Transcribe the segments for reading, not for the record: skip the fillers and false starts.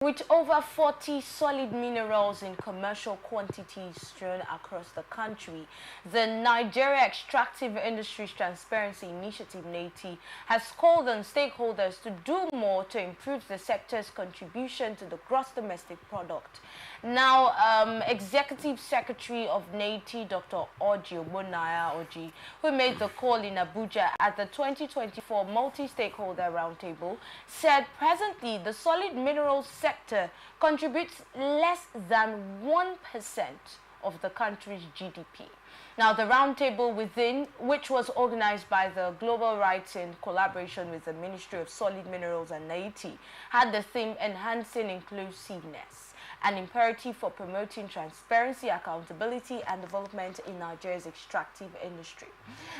With over 40 solid minerals in commercial quantities strewn across the country, the Nigeria Extractive Industries Transparency Initiative (NEITI) has called on stakeholders to do more to improve the sector's contribution to the gross domestic product. Now, Executive Secretary of NEITI, Dr. Oji Ogbonnaya Oji, who made the call in Abuja at the 2024 Multi-Stakeholder Roundtable, said presently the solid minerals sector contributes less than 1% of the country's GDP. Now, the roundtable which was organized by the Global Rights in collaboration with the Ministry of Solid Minerals and NEITI, had the theme Enhancing Inclusiveness, an imperative for promoting transparency, accountability, and development in Nigeria's extractive industry.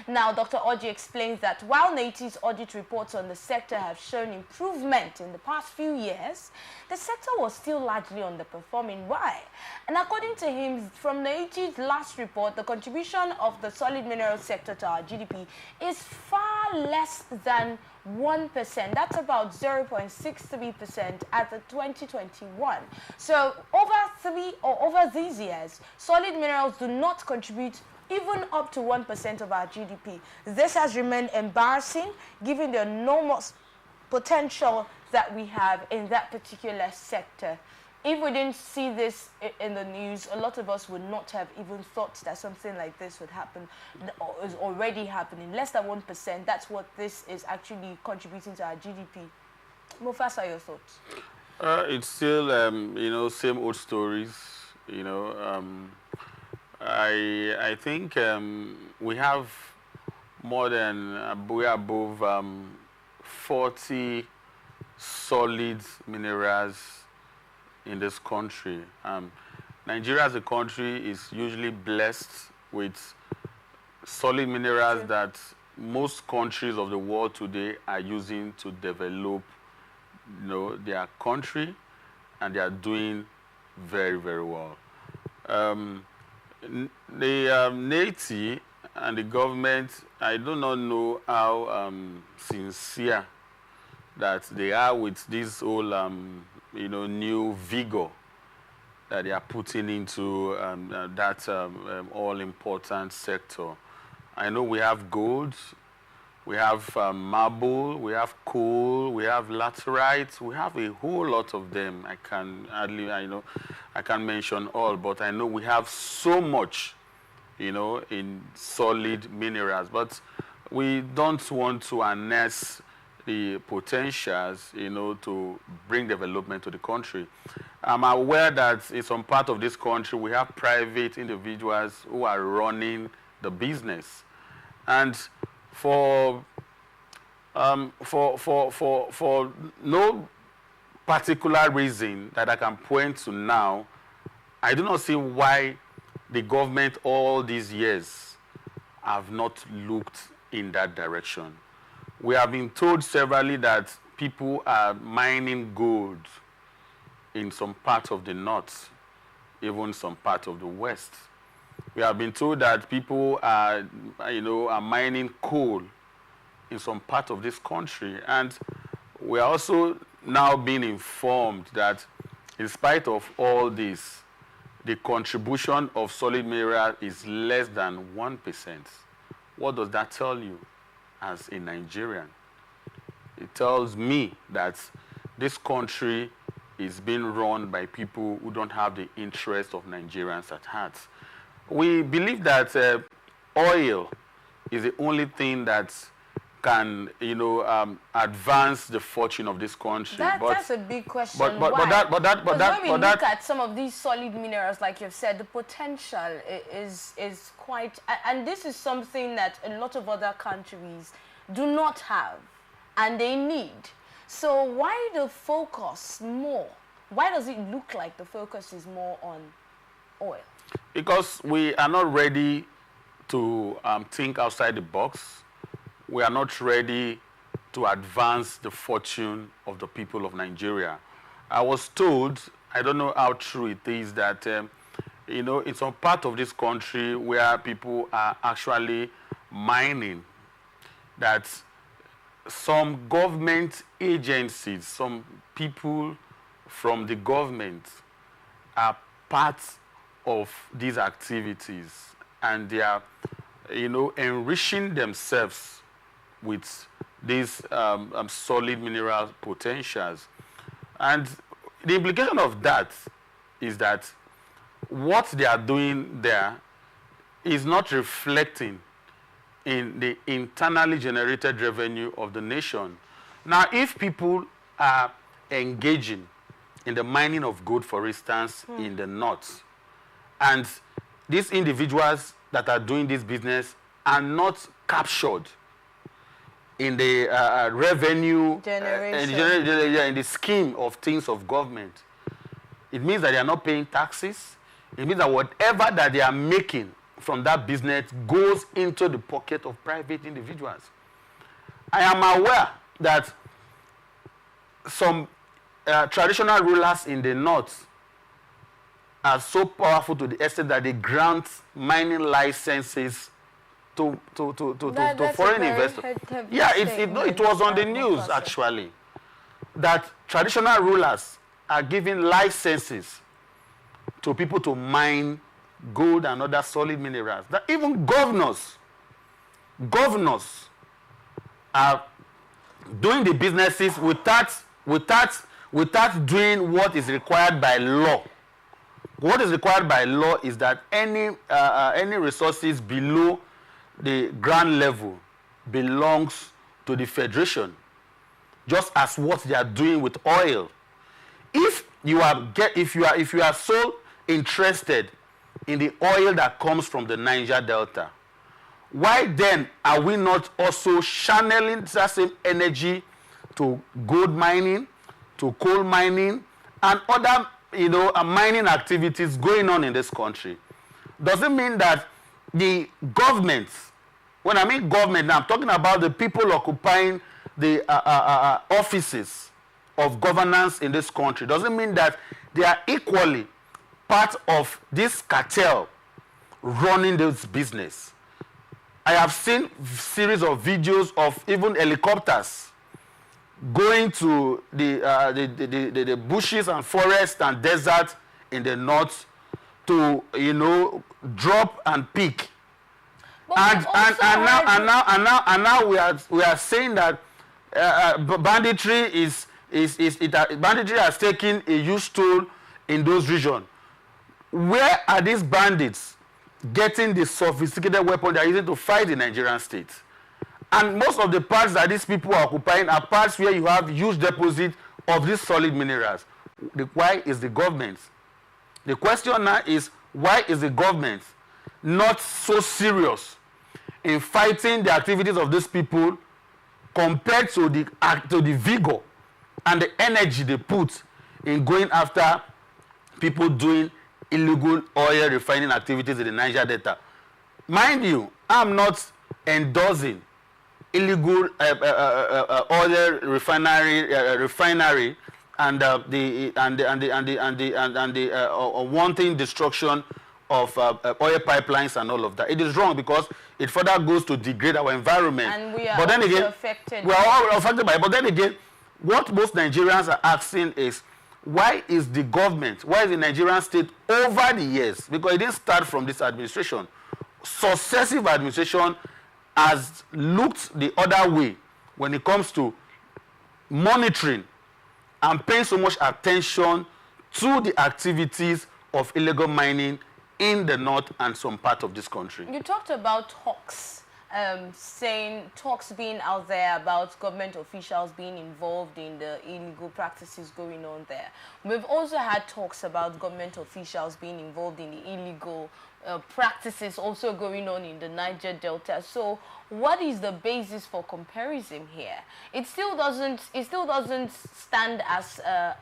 Now, Dr. Oji explains that while NEITI's audit reports on the sector have shown improvement in the past few years, the sector was still largely underperforming. Why? And according to him, from NEITI's last report, the contribution of the solid mineral sector to our GDP is far less than 1%. That's about 0.63% at the 2021. So over these years, solid minerals do not contribute even up to 1% of our GDP. This has remained embarrassing given the enormous potential that we have in that particular sector. If we didn't see this in the news, a lot of us would not have even thought that something like this would happen, or is already happening. Less than 1%, that's what this is actually contributing to our GDP. Mufasa, your thoughts? It's still, same old stories. I think we have more than, we are above 40 solid minerals in this country. Nigeria as a country is usually blessed with solid minerals that most countries of the world today are using to develop their country, and they are doing very, very well. The NEITI and the government, I do not know how sincere that they are with this whole new vigor that they are putting into that all-important sector. I know we have gold, we have marble, we have coal, we have laterite, we have a whole lot of them. I can't mention all, but I know we have so much, in solid minerals. But we don't want to harness the potentials, to bring development to the country. I'm aware that in some part of this country, we have private individuals who are running the business. And for no particular reason that I can point to now, I do not see why the government all these years have not looked in that direction. We have been told severally that people are mining gold in some parts of the north, even some part of the west. We have been told that people are mining coal in some part of this country. And we are also now being informed that in spite of all this, the contribution of solid mineral is less than 1%. What does that tell you as a Nigerian? It tells me that this country is being run by people who don't have the interest of Nigerians at heart. We believe that oil is the only thing that can, advance the fortune of this country. That's a big question. When we look at some of these solid minerals, like you've said, the potential is quite, and this is something that a lot of other countries do not have, and they need. So why the focus more? Why does it look like the focus is more on oil? Because we are not ready to think outside the box. We are not ready to advance the fortune of the people of Nigeria. I was told, I don't know how true it is, that in some part of this country where people are actually mining, that some government agencies, some people from the government are part of these activities, and they are, enriching themselves with these solid mineral potentials. And the implication of that is that what they are doing there is not reflecting in the internally generated revenue of the nation. Now, if people are engaging in the mining of gold, for instance, in the north, and these individuals that are doing this business are not captured in the revenue generation, in the scheme of things of government, it means that they are not paying taxes. It means that whatever that they are making from that business goes into the pocket of private individuals. I am aware that some traditional rulers in the north are so powerful to the extent that they grant mining licenses to foreign investors. Yeah, it was on the news, actually, that traditional rulers are giving licenses to people to mine gold and other solid minerals. That even governors are doing the businesses without doing what is required by law. What is required by law is that any resources below the ground level belongs to the federation, just as what they are doing with oil. If you are so interested in the oil that comes from the Niger Delta, why then are we not also channeling that same energy to gold mining, to coal mining, and other mining activities going on in this country? Does it mean that the government, when I mean government now, I'm talking about the people occupying the offices of governance in this country, does it mean that they are equally part of this cartel running this business? I have seen series of videos of even helicopters going to the bushes and forests and desert in the north to drop and pick. And now we are saying that banditry banditry has taken a huge toll in those regions. Where are these bandits getting the sophisticated weapon they are using to fight the Nigerian state? And most of the parts that these people are occupying are parts where you have huge deposits of these solid minerals. Why is the government? The question now is, why is the government not so serious in fighting the activities of these people compared to the vigor and the energy they put in going after people doing illegal oil refining activities in the Niger Delta? Mind you, I'm not endorsing illegal oil refinery and the wanting destruction of oil pipelines and all of that. It is wrong because it further goes to degrade our environment. And we are also affected. We are all affected by it. But then again, what most Nigerians are asking is, why is the government, why is the Nigerian state over the years, because it didn't start from this administration, successive administration has looked the other way when it comes to monitoring and paying so much attention to the activities of illegal mining in the north and some part of this country. You talked about talks, saying talks being out there about government officials being involved in the illegal practices going on there. We've also had talks about government officials being involved in the illegal practices also going on in the Niger Delta. So what is the basis for comparison here? It still doesn't stand as a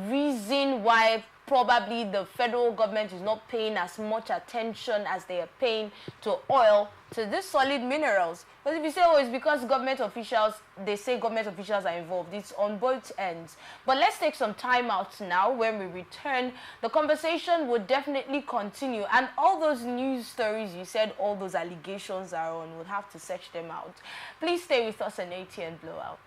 reason why probably the federal government is not paying as much attention as they are paying to oil, to these solid minerals. Because if you say, oh, it's because government officials, they say government officials are involved, it's on both ends. But let's take some time out now. When we return, the conversation will definitely continue. And all those news stories you said, all those allegations are on, we'll have to search them out. Please stay with us on NEITI and Blowout.